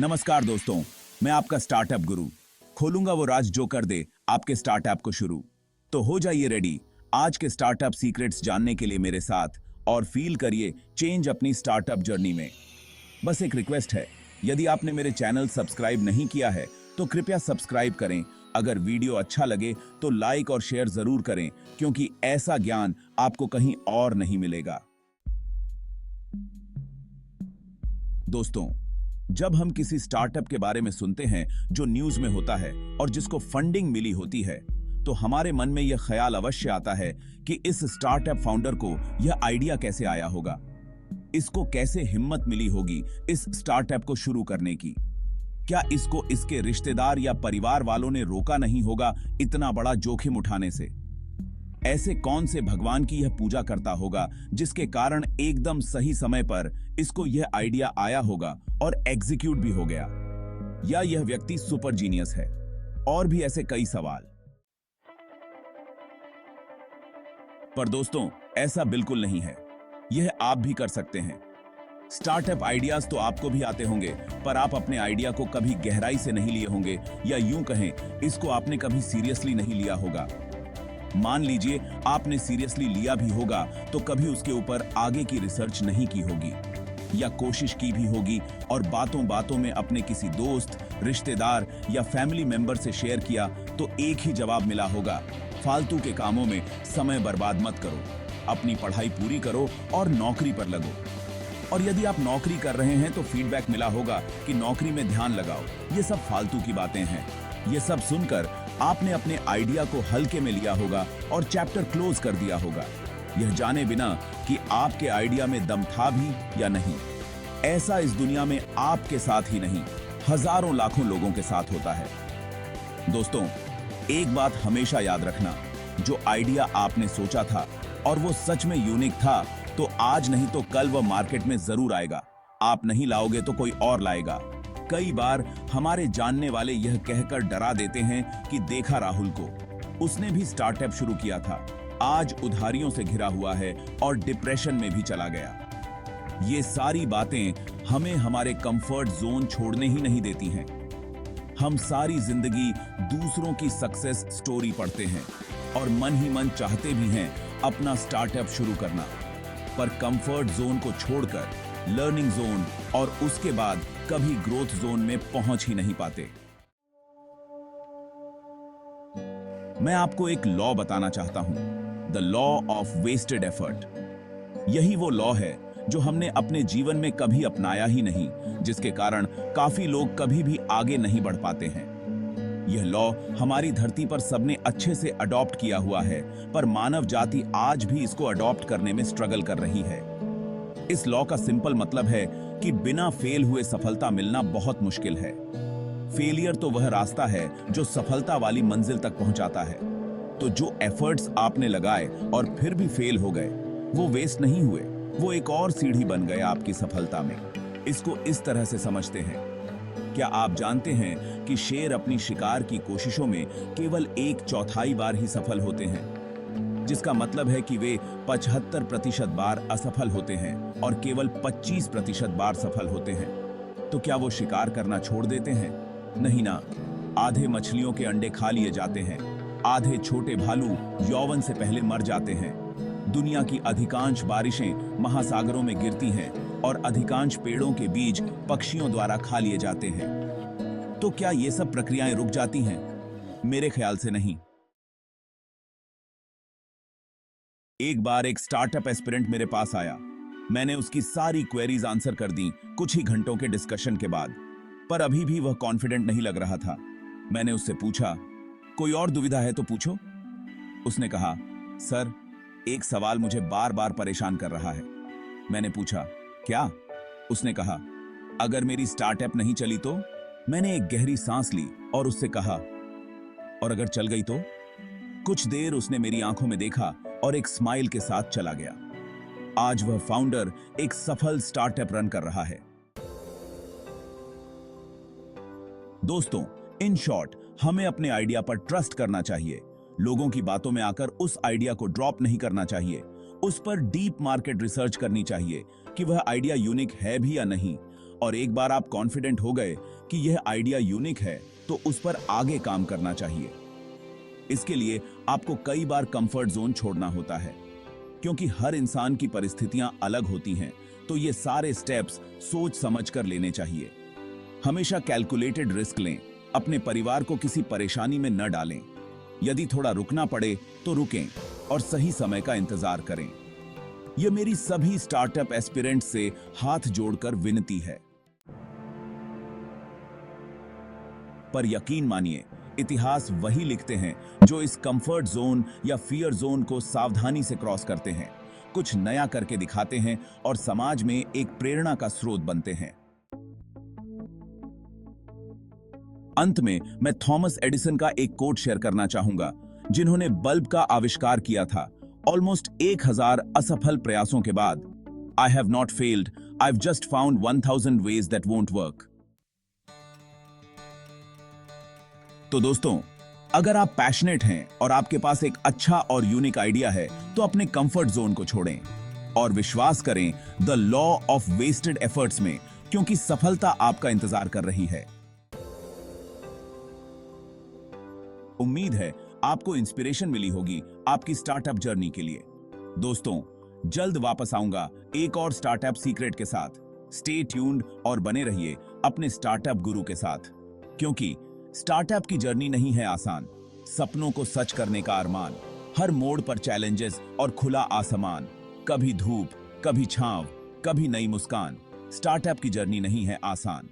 नमस्कार दोस्तों, मैं आपका स्टार्टअप गुरु खोलूंगा वो राज जो कर दे आपके स्टार्टअप को शुरू। तो हो जाइए रेडी आज के स्टार्टअप सीक्रेट्स जानने के लिए मेरे साथ और फील करिए चेंज अपनी स्टार्टअप जर्नी में। बस एक रिक्वेस्ट है, यदि आपने मेरे चैनल सब्सक्राइब नहीं किया है तो कृपया सब्सक्राइब करें। अगर वीडियो अच्छा लगे तो लाइक और शेयर जरूर करें, क्योंकि ऐसा ज्ञान आपको कहीं और नहीं मिलेगा। दोस्तों, जब हम किसी स्टार्टअप के बारे में सुनते हैं जो न्यूज में होता है और जिसको फंडिंग मिली होती है, तो हमारे मन में यह ख्याल अवश्य आता है कि इस स्टार्टअप फाउंडर को यह आइडिया कैसे आया होगा, इसको कैसे हिम्मत मिली होगी इस स्टार्टअप को शुरू करने की। क्या इसको इसके रिश्तेदार या परिवार वालों ने रोका नहीं होगा इतना बड़ा जोखिम उठाने से? ऐसे कौन से भगवान की यह पूजा करता होगा जिसके कारण एकदम सही समय पर इसको यह आइडिया आया होगा और एग्जीक्यूट भी हो गया? या यह व्यक्ति सुपर जीनियस है? और भी ऐसे कई सवाल। पर दोस्तों, ऐसा बिल्कुल नहीं है। यह आप भी कर सकते हैं। स्टार्टअप आइडियाज तो आपको भी आते होंगे, पर आप अपने आइडिया को कभी गहराई से नहीं लिए होंगे, या यूं कहें, इसको आपने कभी सीरियसली नहीं लिया होगा। मान लीजिए आपने सीरियसली लिया भी होगा तो कभी उसके ऊपर आगे की रिसर्च नहीं की होगी, या कोशिश की भी होगी और बातों बातों में अपने किसी दोस्त, रिश्तेदार या फैमिली मेंबर से शेयर किया तो एक ही जवाब मिला होगा, फालतू के कामों में समय बर्बाद मत करो, अपनी पढ़ाई पूरी करो और नौकरी पर लगो। और यदि आप नौकरी कर रहे हैं तो फीडबैक मिला होगा कि नौकरी में ध्यान लगाओ। ये सब फालतू की बातें हैं। ये सब सुनकर आपने अपने आइडिया को हल्के में लिया होगा और चैप्टर क्लोज कर दिया होगा, यह जाने बिना कि आपके आइडिया में दम था भी या नहीं। ऐसा इस दुनिया में आपके साथ ही नहीं, हजारों लाखों लोगों के साथ होता है। दोस्तों, एक बात हमेशा याद रखना, जो आइडिया आपने सोचा था और वो सच में यूनिक था, तो आज नहीं तो कल वह मार्केट में जरूर आएगा। आप नहीं लाओगे तो कोई और लाएगा। कई बार हमारे जानने वाले यह कहकर डरा देते हैं कि देखा राहुल को, उसने भी स्टार्टअप शुरू किया था, आज उधारियों से घिरा हुआ है और डिप्रेशन में भी चला गया। ये सारी बातें हमें हमारे कंफर्ट जोन छोड़ने ही नहीं देती हैं। हम सारी जिंदगी दूसरों की सक्सेस स्टोरी पढ़ते हैं और मन ही मन चाहते भी हैं अपना स्टार्टअप शुरू करना, पर कंफर्ट जोन को छोड़कर लर्निंग जोन और उसके बाद कभी ग्रोथ जोन में पहुंच ही नहीं पाते। मैं आपको एक लॉ बताना चाहता हूं, the law of wasted effort. यही वो लॉ है जो हमने अपने जीवन में कभी अपनाया ही नहीं, जिसके कारण काफी लोग कभी भी आगे नहीं बढ़ पाते हैं। यह लॉ हमारी धरती पर सबने अच्छे से अडॉप्ट किया हुआ है, पर मानव जाति आज भी इसको अडॉप्ट करने में स्ट्रगल कर रही है। इस लॉ का सिंपल मतलब है कि बिना फेल हुए सफलता मिलना बहुत मुश्किल है। फेलियर तो वह रास्ता है जो सफलता वाली मंजिल तक पहुंचाता है। तो जो एफर्ट्स आपने लगाए और फिर भी फेल हो गए, वो वेस्ट नहीं हुए, वो एक और सीढ़ी बन गए आपकी सफलता में। इसको इस तरह से समझते हैं। क्या आप जानते हैं कि शेर अपनी शिकार की कोशिशों में केवल 1/4 बार ही सफल होते हैं, जिसका मतलब है कि वे 75% बार असफल होते हैं और केवल 25% बार सफल होते हैं। तो क्या वो शिकार करना छोड़ देते हैं? नहीं ना। आधे मछलियों के अंडे खा लिए जाते हैं, आधे छोटे भालू यौवन से पहले मर जाते हैं, दुनिया की अधिकांश बारिशें महासागरों में गिरती हैं और अधिकांश पेड़ों के बीज पक्षियों द्वारा खा लिए जाते हैं। तो क्या ये सब प्रक्रियाएं रुक जाती हैं? मेरे ख्याल से नहीं। एक बार एक स्टार्टअप एस्पिरेंट मेरे पास आया। मैंने उसकी सारी क्वेरीज आंसर कर दी कुछ ही घंटों के डिस्कशन के बाद, पर अभी भी वह कॉन्फिडेंट नहीं लग रहा था। मैंने उससे पूछा, कोई और दुविधा है तो पूछो। उसने कहा, सर, एक सवाल मुझे बार बार परेशान कर रहा है। मैंने पूछा, क्या? उसने कहा, अगर मेरी स्टार्टअप नहीं चली तो? मैंने एक गहरी सांस ली और उससे कहा, और अगर चल गई तो? कुछ देर उसने मेरी आंखों में देखा और एक स्माइल के साथ चला गया। आज वह फाउंडर एक सफल स्टार्टअप रन कर रहा है। दोस्तों, इन शॉर्ट, हमें अपने आइडिया पर ट्रस्ट करना चाहिए। लोगों की बातों में आकर उस आइडिया को ड्रॉप नहीं करना चाहिए। उस पर डीप मार्केट रिसर्च करनी चाहिए कि वह आइडिया यूनिक है भी या नहीं, और एक बार आप कॉन्फिडेंट हो गए कि यह आइडिया यूनिक है तो उस पर आगे काम करना चाहिए। इसके लिए आपको कई बार कंफर्ट जोन छोड़ना होता है, क्योंकि हर इंसान की परिस्थितियां अलग होती हैं, तो ये सारे स्टेप्स सोच समझ कर लेने चाहिए। हमेशा कैलकुलेटेड रिस्क लें, अपने परिवार को किसी परेशानी में न डालें। यदि थोड़ा रुकना पड़े तो रुकें और सही समय का इंतजार करें। यह मेरी सभी स्टार्टअप एस्पिरेंट से हाथ जोड़कर विनती है। पर यकीन मानिए, इतिहास वही लिखते हैं जो इस कंफर्ट जोन या फियर जोन को सावधानी से क्रॉस करते हैं, कुछ नया करके दिखाते हैं और समाज में एक प्रेरणा का स्रोत बनते हैं। अंत में मैं थॉमस एडिसन का एक कोट शेयर करना चाहूंगा, जिन्होंने बल्ब का आविष्कार किया था ऑलमोस्ट 1000 असफल प्रयासों के बाद। I have not failed, I have just found 1000 ways that won't work. तो दोस्तों, अगर आप पैशनेट हैं और आपके पास एक अच्छा और यूनिक आइडिया है, तो अपने कंफर्ट जोन को छोड़ें और विश्वास करें the law of wasted efforts में, क्योंकि सफलता आपका इंतजार कर रही है। उम्मीद है आपको इंस्पिरेशन मिली होगी आपकी स्टार्टअप जर्नी के लिए। दोस्तों, जल्द वापस आऊंगा एक और स्टार्टअप सीक्रेट के साथ। स्टे ट्यून्ड और बने रहिए अपने स्टार्टअप गुरु के साथ, क्योंकि स्टार्टअप की जर्नी नहीं है आसान, सपनों को सच करने का अरमान। हर मोड़ पर चैलेंजेस और खुला आसमान, कभी धूप, कभी छांव, कभी नई मुस्कान। स्टार्टअप की जर्नी नहीं है आसान।